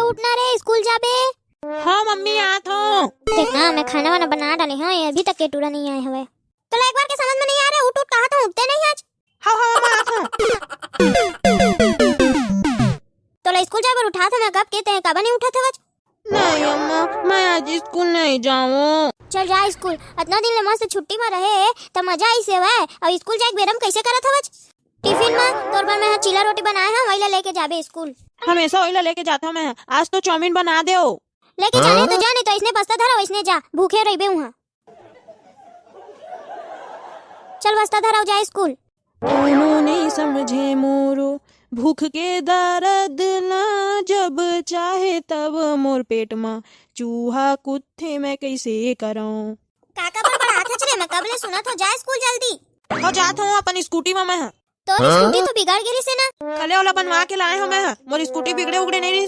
उठना रे, स्कूल जाबे। हाँ मम्मी आत हो। देखना मैं खाना वाना बना डाली हूँ, ये अभी तक के टूरा नहीं आए हवे। तो एक बार के समझ में नहीं आ रहा, उठ उठ कहा तो उठते नहीं आज। हाँ हाँ मैं आत हूँ। तो स्कूल जाकर उठा था मैं, कब कहते हैं कब नहीं उठा था आज। नहीं अम्मा मैं आज स्कूल नहीं जाऊँ। चल जा स्कूल, इतना दिन ले मस्त छुट्टी में रहे तो मजा आई से है। और स्कूल जाके बेरम कैसे करत हवज? टिफिन में तोर बर मैं चीला रोटी बनाए हैं, वही ला लेके जाबे स्कूल। हमेशा वही लेके जाता हूँ मैं। आज तो चाउमीन बना दे। लेके जाने तो जा, नहीं तो इसने बस्ता धरा वैसने जा, भूखे रहिबे वहाँ। चल बस्ता धरा जा स्कूल। उन्होंने समझे मोरो भूख के दर्द ना, जब चाहे तब मोर पेट में चूहा कुत्थे मैं कैसे कराऊं। काका पर बड़ा हाथ चले, मैं कब ले सुना था, जा स्कूल जल्दी। हो जाता हूँ अपन स्कूटी में मैं। तो स्कूटी तो बिगाड़ गिरी से ना। कले वाला बनवा के लाए हो मैं। मोर स्कूटी बिगड़े उगड़े नहीं रही से।